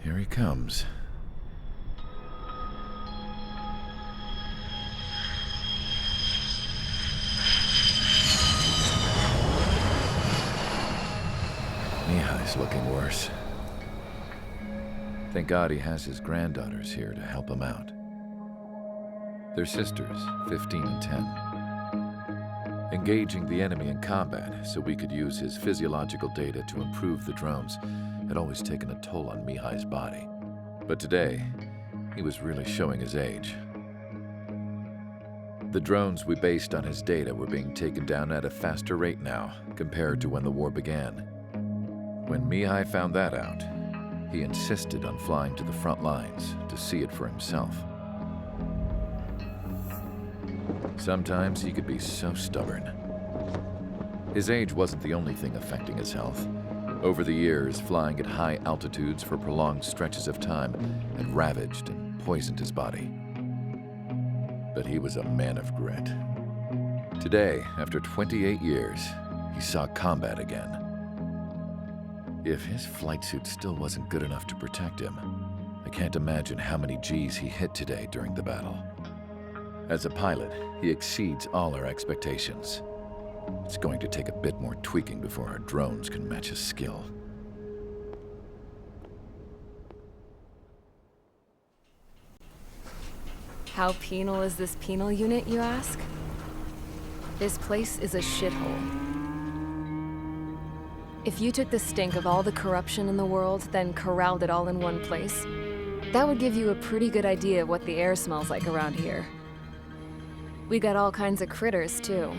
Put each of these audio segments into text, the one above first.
Here he comes. Mihai's looking worse. Thank God he has his granddaughters here to help him out. They're sisters, 15 and 10. Engaging the enemy in combat so we could use his physiological data to improve the drones had always taken a toll on Mihai's body. But today, he was really showing his age. The drones we based on his data were being taken down at a faster rate now compared to when the war began. When Mihai found that out, he insisted on flying to the front lines to see it for himself. Sometimes he could be so stubborn. His age wasn't the only thing affecting his health. Over the years, flying at high altitudes for prolonged stretches of time had ravaged and poisoned his body. But he was a man of grit. Today, after 28 years, he saw combat again. If his flight suit still wasn't good enough to protect him, I can't imagine how many Gs he hit today during the battle. As a pilot, he exceeds all our expectations. It's going to take a bit more tweaking before our drones can match his skill. How penal is this penal unit, you ask? This place is a shithole. If you took the stink of all the corruption in the world, then corralled it all in one place, that would give you a pretty good idea of what the air smells like around here. We got all kinds of critters, too.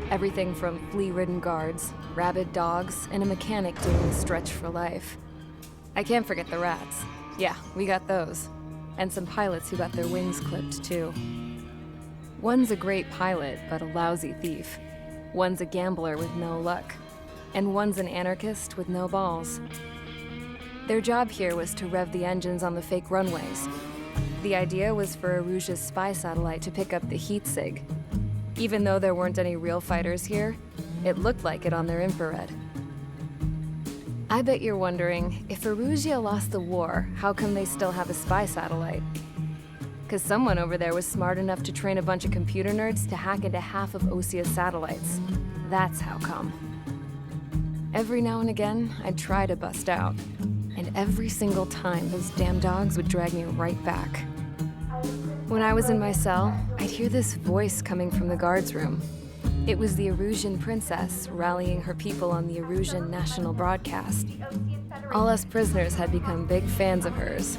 Everything from flea-ridden guards, rabid dogs, and a mechanic doing the stretch for life. I can't forget the rats. Yeah, we got those. And some pilots who got their wings clipped, too. One's a great pilot, but a lousy thief. One's a gambler with no luck. And one's an anarchist with no balls. Their job here was to rev the engines on the fake runways. The idea was for Erusia's spy satellite to pick up the heat sig. Even though there weren't any real fighters here, it looked like it on their infrared. I bet you're wondering, if Erusia lost the war, how come they still have a spy satellite? 'Cause someone over there was smart enough to train a bunch of computer nerds to hack into half of Osia's satellites. That's how come. Every now and again, I'd try to bust out. And every single time, those damn dogs would drag me right back. When I was in my cell, I'd hear this voice coming from the guards room. It was the Erusian princess rallying her people on the Erusian national broadcast. All us prisoners had become big fans of hers.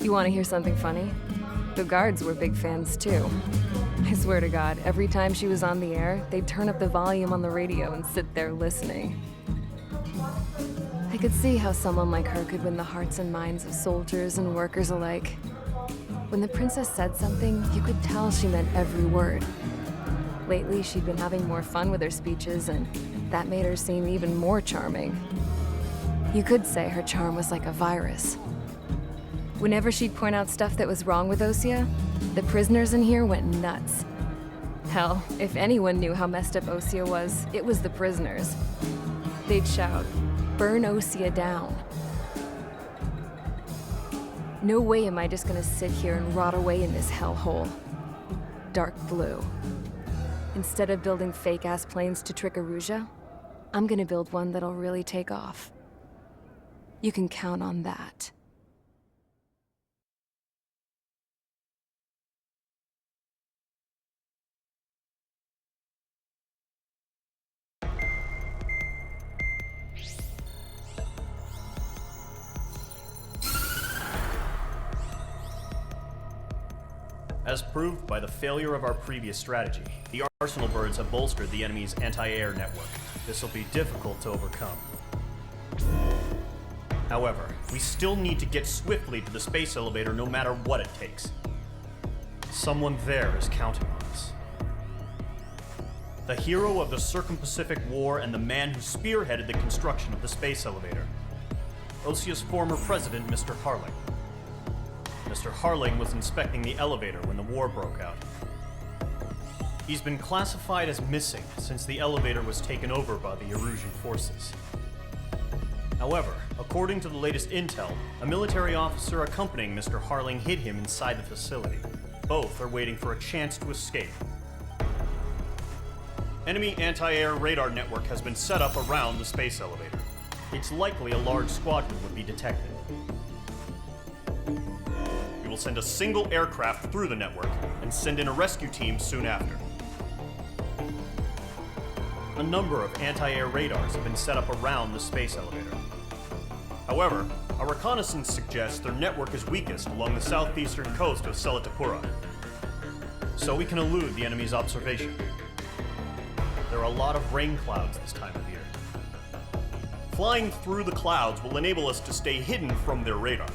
You want to hear something funny? The guards were big fans too. I swear to God, every time she was on the air, they'd turn up the volume on the radio and sit there listening. I could see how someone like her could win the hearts and minds of soldiers and workers alike. When the princess said something, you could tell she meant every word. Lately, she'd been having more fun with her speeches, and that made her seem even more charming. You could say her charm was like a virus. Whenever she'd point out stuff that was wrong with Osia, the prisoners in here went nuts. Hell, if anyone knew how messed up Osia was, it was the prisoners. They'd shout, "Burn Osia down." No way am I just gonna sit here and rot away in this hellhole. Dark blue. Instead of building fake-ass planes to trick Erusia, I'm gonna build one that'll really take off. You can count on that. As proved by the failure of our previous strategy, the Arsenal birds have bolstered the enemy's anti-air network. This will be difficult to overcome. However, we still need to get swiftly to the space elevator no matter what it takes. Someone there is counting on us. The hero of the Circum-Pacific War and the man who spearheaded the construction of the space elevator. Osia's former president, Mr. Harling. Mr. Harling was inspecting the elevator when the war broke out. He's been classified as missing since the elevator was taken over by the Erusian forces. However, according to the latest intel, a military officer accompanying Mr. Harling hid him inside the facility. Both are waiting for a chance to escape. Enemy anti-air radar network has been set up around the space elevator. It's likely a large squadron would be detected. We will send a single aircraft through the network and send in a rescue team soon after. A number of anti-air radars have been set up around the space elevator. However, our reconnaissance suggests their network is weakest along the southeastern coast of Selatapura, so we can elude the enemy's observation. There are a lot of rain clouds this time of year. Flying through the clouds will enable us to stay hidden from their radar.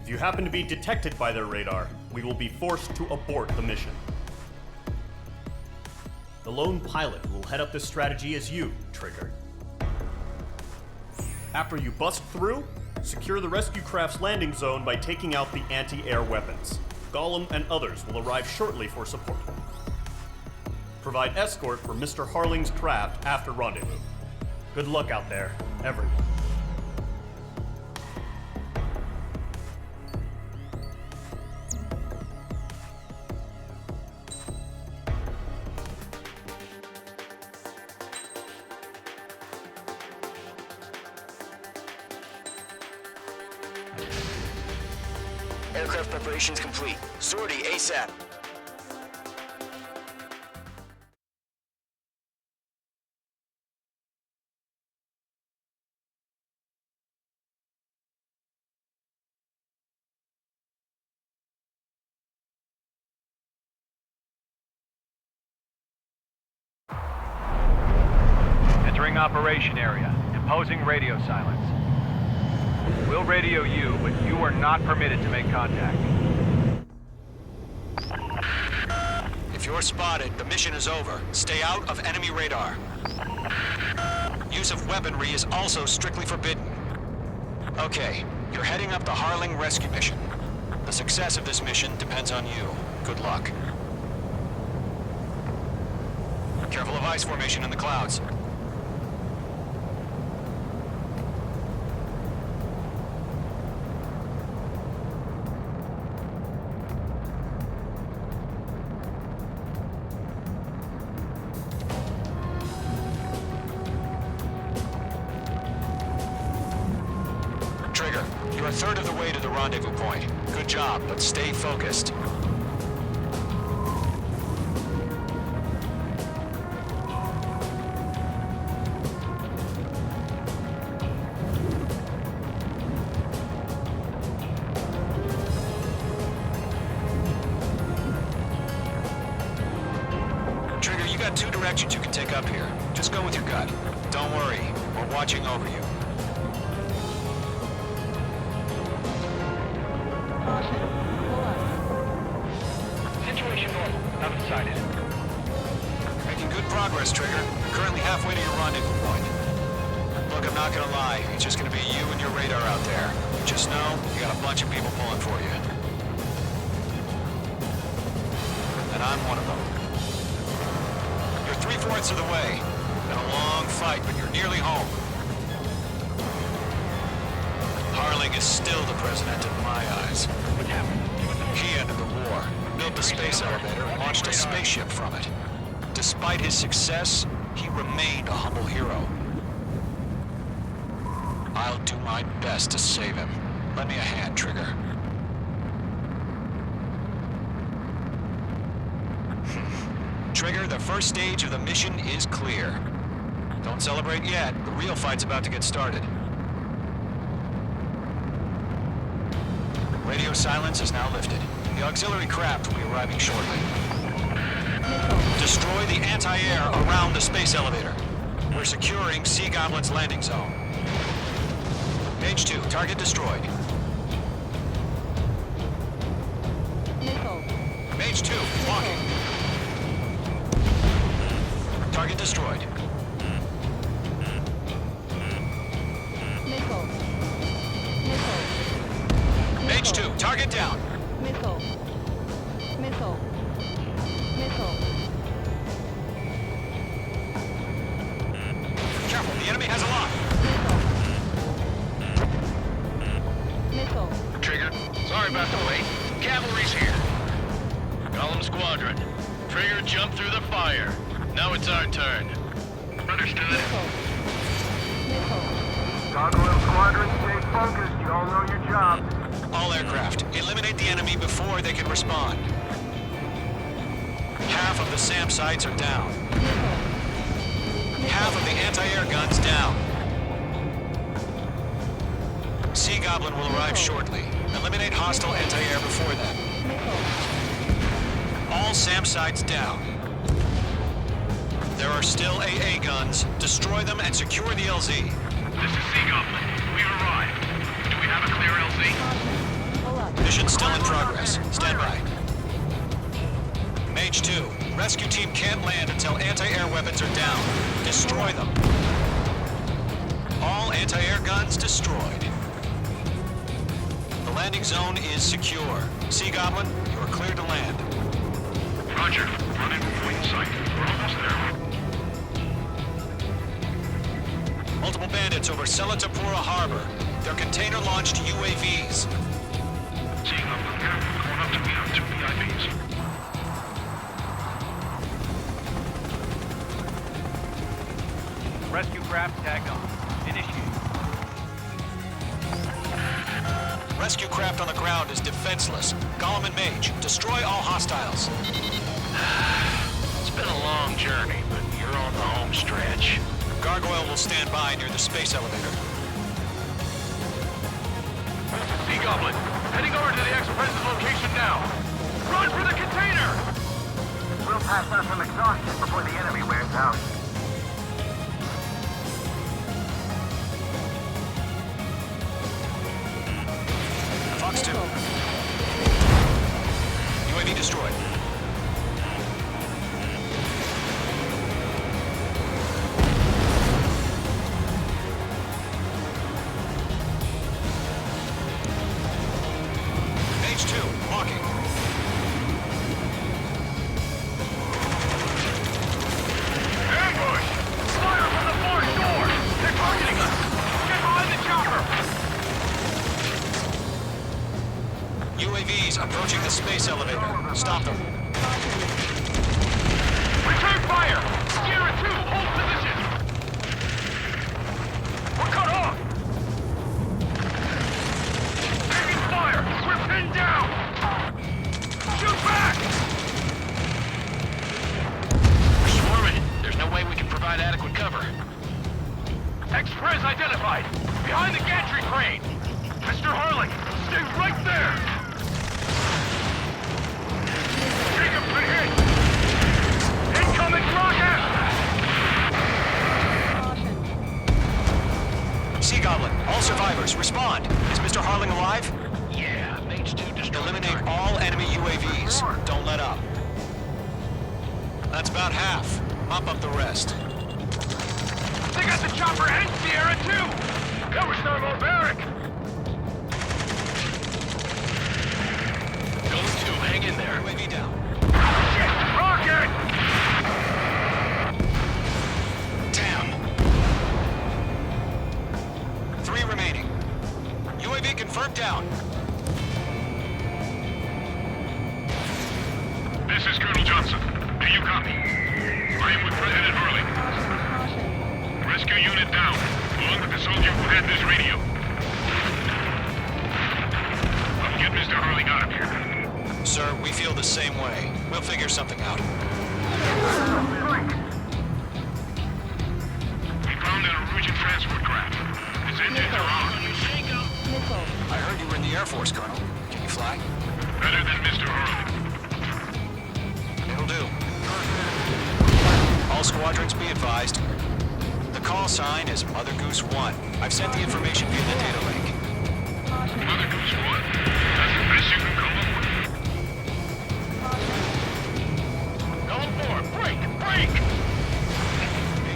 If you happen to be detected by their radar, we will be forced to abort the mission. The lone pilot who will head up this strategy is you, Trigger. After you bust through, secure the rescue craft's landing zone by taking out the anti-air weapons. Gollum and others will arrive shortly for support. Provide escort for Mr. Harling's craft after rendezvous. Good luck out there, everyone. Aircraft preparations complete. Sortie ASAP. Entering operation area. Imposing radio silence. We'll radio you, but you are not permitted to make contact. If you're spotted, the mission is over. Stay out of enemy radar. Use of weaponry is also strictly forbidden. Okay, you're heading up the Harling rescue mission. The success of this mission depends on you. Good luck. Careful of ice formation in the clouds. Trigger, you're a third of the way to the rendezvous point. Good job, but stay focused. Trigger, you got two directions you can take up here. Just go with your gut. Don't worry, we're watching over you. Situation normal. Nothing sighted. Making good progress, Trigger. You're currently halfway to your rendezvous point. Look, I'm not gonna lie. It's just gonna be you and your radar out there. Just know, you got a bunch of people pulling for you. And I'm one of them. You're 3/4 of the way. Been a long fight, but you're nearly home. Harling is still the president in my eyes. What happened? He ended the war, built the space elevator, and launched a spaceship from it. Despite his success, he remained a humble hero. I'll do my best to save him. Lend me a hand, Trigger. Trigger, the first stage of the mission is clear. Don't celebrate yet. The real fight's about to get started. Radio silence is now lifted. The auxiliary craft will be arriving shortly. Destroy the anti-air around the space elevator. We're securing Sea Goblin's landing zone. Page 2, target destroyed. Page 2, walking. Target destroyed. Page 2, target down. Missile. Careful, the enemy has a lock. Sure jumped through the fire. Now it's our turn. Understood. Gargoyle Squadron, stay focused. You all know your job. All aircraft, eliminate the enemy before they can respond. Half of the SAM sites are down. Half of the anti-air guns down. Sea Goblin will arrive shortly. Eliminate hostile anti-air before then. All SAM sites down. There are still AA guns. Destroy them and secure the LZ. This is Sea Goblin. We've arrived. Do we have a clear LZ? Mission still in progress. Stand by. Mage 2, rescue team can't land until anti-air weapons are down. Destroy them. All anti-air guns destroyed. The landing zone is secure. Sea Goblin, you are cleared to land. Roger. Running point in sight. We're almost there. Multiple bandits over Selatapura Harbor. They're container-launched UAVs. Sea Goblin, going up to meet our 2 VIPs. Rescue craft tagged on. Initiate. Rescue craft on the ground is defenseless. Gollum and Mage, destroy all hostiles. It's been a long journey, but you're on the home stretch. Gargoyle will stand by near the space elevator. Sea Goblin, heading over to the Express's location now. Run for the container! We'll pass out some exhaustion before the enemy wears out. Fox 2. UAV destroyed. Mage 2, walking. Ambush! Fire from the far shore! They're targeting us! Get behind the chopper! UAVs approaching the space elevator. Stop them. Return fire! Sierra 2, hold position! We're cut off! Taking fire! We're pinned down! Shoot back! We're swarming. There's no way we can provide adequate cover. Express identified! Behind the gantry crane! Mr. Harling, stay right there! Jacob's been hit! Incoming rocket! Sea Goblin, all survivors, respond. Is Mr. Harling alive? Yeah, Mage 2 destroyed. Eliminate all enemy UAVs. Don't let up. That's about half. Mop up the rest. They got the chopper and Sierra 2! That was thermobaric! Going 2, hang in there. UAV down. Shit! Rocket! Damn. 3 remaining. UAV confirmed down. This is Colonel Johnson. Do you copy? I am with President Harling. Rescue unit down, along with the soldier who had this radio. I'll get Mr. Harling out of here. Sir, we feel the same way. We'll figure something out. We found an Erusian transport craft. Its engines are on. I heard you were in the Air Force, Colonel. Can you fly? Better than Mr. Harling. It'll do. All squadrons be advised. The call sign is Mother Goose 1. I've sent the information via the data link. Mother Goose 1. That's the best you can come up with. Going for it. Break! Break!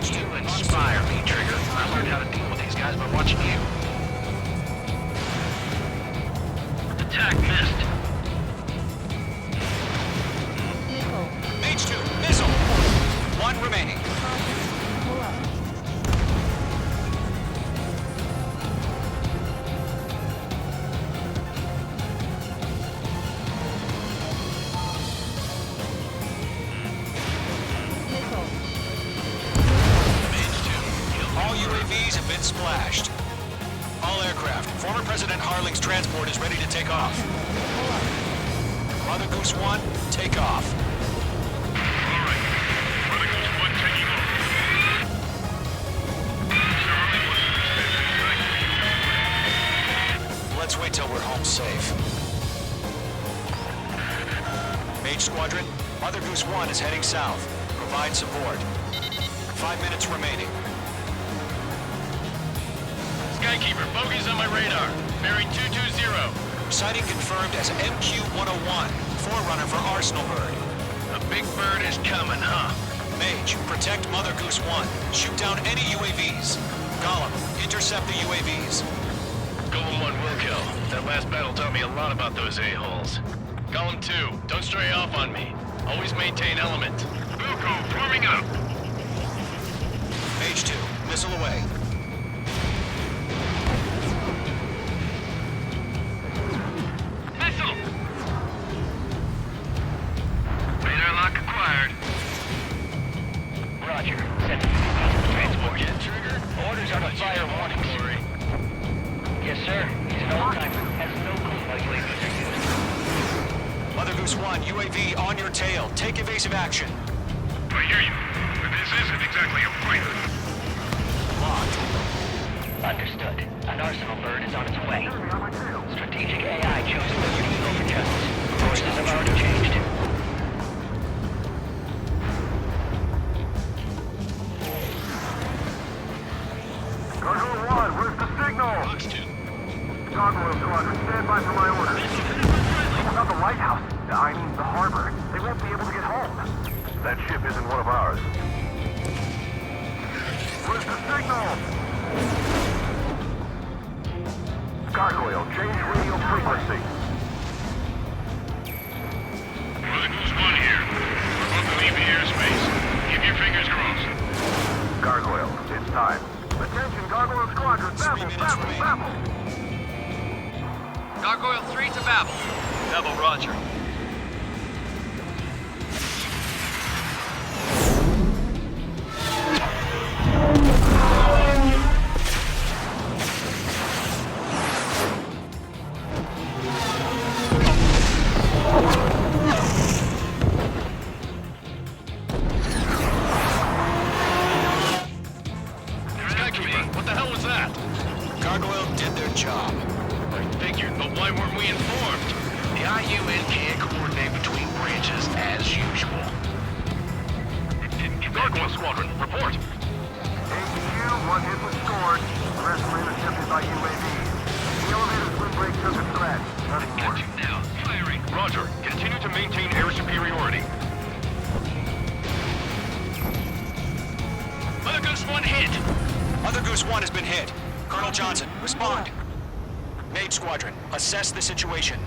H2 Inspire me, Trigger. I learned how to deal with these guys by watching you. Attack missed. Mage 2, missile! 1 remaining. All aircraft, former President Harling's transport is ready to take off. Mother Goose 1, take off. All right. Mother Goose 1 taking off. Mr. Harling wasn't expecting tonight. Let's wait till we're home safe. Mage Squadron, Mother Goose 1 is heading south. Provide support. 5 minutes remaining. Skykeeper, bogey's on my radar. Bearing 220. Sighting confirmed as MQ-101, forerunner for Arsenal Bird. A big bird is coming, huh? Mage, protect Mother Goose 1. Shoot down any UAVs. Gollum, intercept the UAVs. Golem 1 will kill. That last battle taught me a lot about those a-holes. Golem 2, don't stray off on me. Always maintain element. Wilco, forming up. Mage 2, missile away. Missile! Radar lock acquired. Roger. Send transport. Get trigger. Orders on a fire warning. Yes, sir. He's an old-timer. Has no clue how UAVs are used. Mother Goose 1, UAV on your tail. Take evasive action. I hear you. But this isn't exactly a fighter. Locked. Understood. An Arsenal Bird is on its way. Strategic AI chosen as your evil for justice. Forces have already changed. Gargoyle 1, where's the signal? Fox 2. Gargoyle Squadron, stand by for my orders. Not the lighthouse. I mean the harbor. They won't be able to get home. That ship isn't one of ours. Where's the signal? Gargoyle, change radio frequency. Mother Goose 1 here. We're about to leave the airspace. Keep your fingers crossed. Gargoyle, it's time. Attention, Gargoyle Squadron, babble, babble, babble. Gargoyle 3 to Babel. Babel, roger. Skykeeper, what the hell was that? Gargoyle did their job. I figured, but why weren't we informed? The IUN can't coordinate between branches as usual. Gargoyle Squadron, report. AQ, one hit was scored. The rest were intercepted by UAVs. The elevator's windbreak took a scratch. Nothing more. Now, firing. Roger. Continue to maintain air superiority. Mother Goose 1 hit. Mother Goose 1 has been hit. Colonel Johnson, respond. Mage Squadron, assess the situation.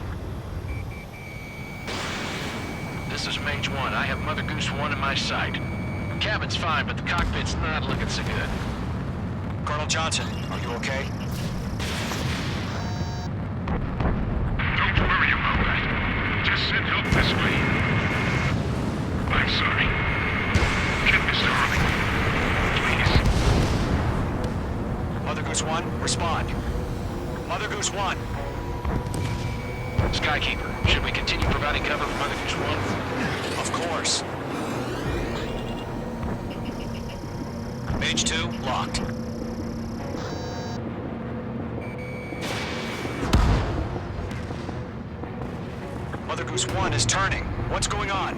This is Mage 1. I have Mother Goose 1 in my sight. Cabin's fine, but the cockpit's not looking so good. Colonel Johnson, are you okay? Don't worry about that. Just send help this way. I'm sorry. Get Mr. Harling. Please. Mother Goose 1, respond. Mother Goose 1. Skykeeper, should we continue providing cover for Mother Goose 1? Of course. Mage 2, locked. Mother Goose 1 is turning. What's going on?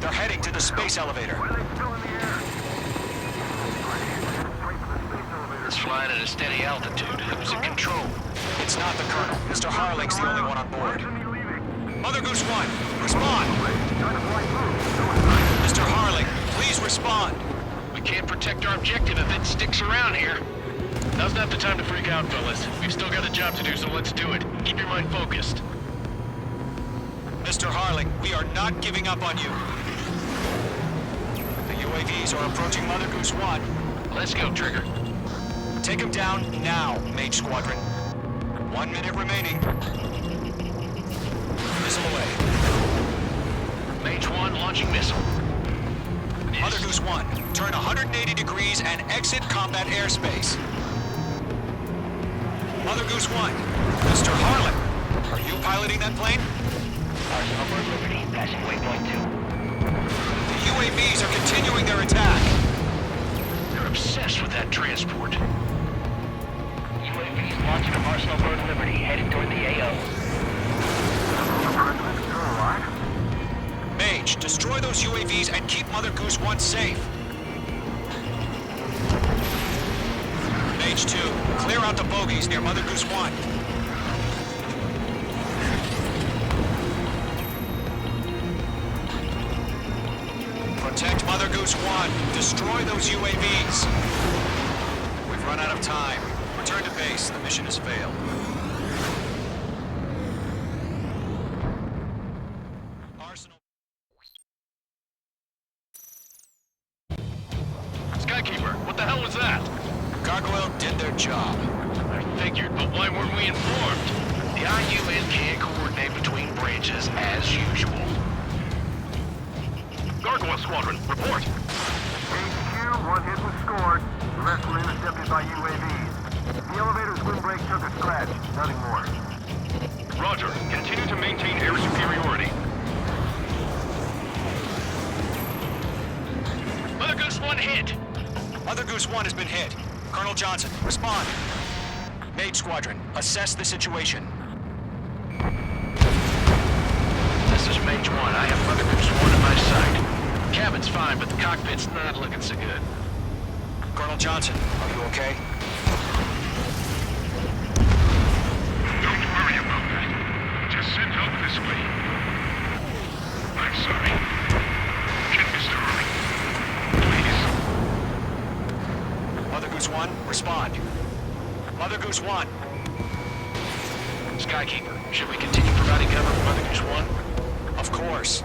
They're heading to the space elevator. Why are they still in the air? Straight for the space elevator. It's flying at a steady altitude. Who's in control? It's not the Colonel. Mr. Harling's the only one on board. Why isn't he leaving? Mother Goose 1, respond! Trying to fly through. No, it's not. Mr. Harling, please respond! We can't protect our objective if it sticks around here. Now's not the time to freak out, fellas. We've still got a job to do, so let's do it. Keep your mind focused. Mr. Harling, we are not giving up on you. The UAVs are approaching Mother Goose 1. Let's go, Trigger. Take him down now, Mage Squadron. 1 minute remaining. Missile away. Mage 1 launching missile. Mother Goose 1, turn 180 degrees and exit combat airspace. Mother Goose 1, Mr. Harlan, are you piloting that plane? Arsenal Bird Liberty, passing waypoint 2. The UAVs are continuing their attack. They're obsessed with that transport. UAVs launching from Arsenal Bird Liberty, headed toward the AO. Mage, destroy those UAVs and keep Mother Goose 1 safe. Mage 2, clear out the bogies near Mother Goose 1. Protect Mother Goose 1. Destroy those UAVs. We've run out of time. Return to base. The mission has failed. Arsenal. Skykeeper, what the hell was that? Gargoyle did their job. I figured, but why weren't we informed? The IUN can't coordinate between branches as usual. Gargoyle Squadron, report. HQ, one hit was scored. The rest were intercepted by UAVs. The elevator's windbreak took a scratch. Nothing more. Roger. Continue to maintain air superiority. Mother Goose 1 hit. Mother Goose 1 has been hit. Colonel Johnson, respond. Mage Squadron, assess the situation. This is Mage 1. I have Mother Goose 1 in my sight. Cabin's fine, but the cockpit's not looking so good. Colonel Johnson, are you okay? Don't worry about that. Just send help this way. I'm sorry. Get Mr. Hurley. Please. Mother Goose 1, respond. Mother Goose 1. Skykeeper, should we continue providing cover for Mother Goose 1? Of course.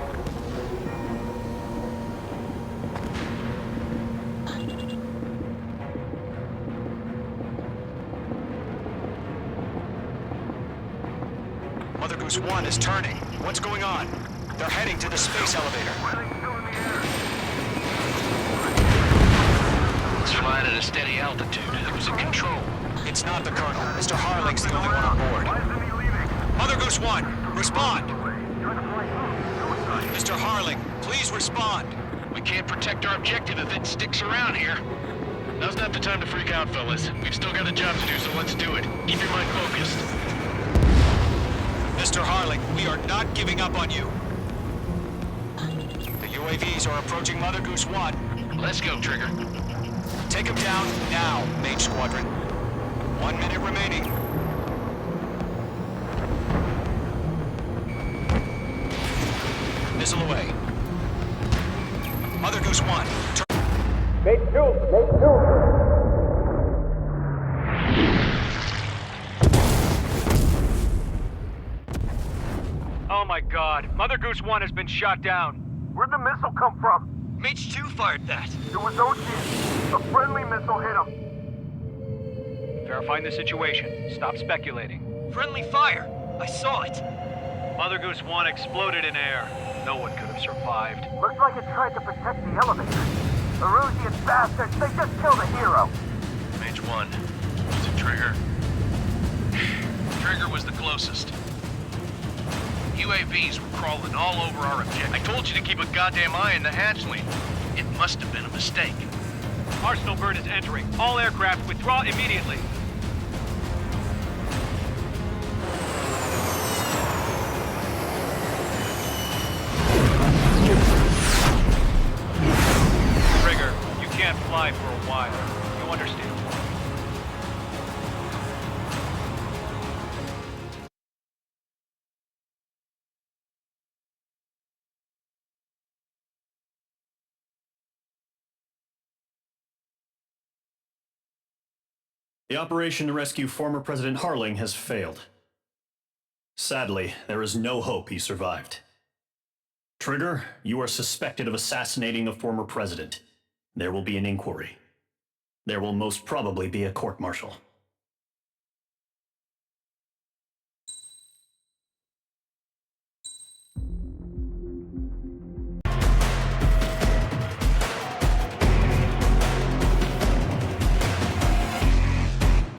Mother Goose 1 is turning. What's going on? They're heading to the space elevator. It's flying at a steady altitude. Who's in control? It's not the Colonel. Mr. Harling's the only one on board. Mother Goose 1, respond! Mr. Harling, please respond. We can't protect our objective if it sticks around here. Now's not the time to freak out, fellas. We've still got a job to do, so let's do it. Keep your mind focused. Mr. Harling, we are not giving up on you. The UAVs are approaching Mother Goose 1. Let's go, Trigger. Take him down now, Mage Squadron. 1 minute remaining. Missile away. Mother Goose 1. Oh my god, Mother Goose 1 has been shot down. Where'd the missile come from? Mage 2 fired that. It was Ocean. A friendly missile hit him. Verifying the situation. Stop speculating. Friendly fire. I saw it. Mother Goose 1 exploded in air. No one could have survived. Looks like it tried to protect the elevator. Erusian bastards, they just killed a hero. Mage 1. Was it Trigger? Trigger was the closest. UAVs were crawling all over our objective. I told you to keep a goddamn eye on the hatchling. It must have been a mistake. Arsenal Bird is entering. All aircraft withdraw immediately. Trigger, you can't fly for a while. You understand? The operation to rescue former President Harling has failed. Sadly, there is no hope he survived. Trigger, you are suspected of assassinating the former president. There will be an inquiry. There will most probably be a court-martial.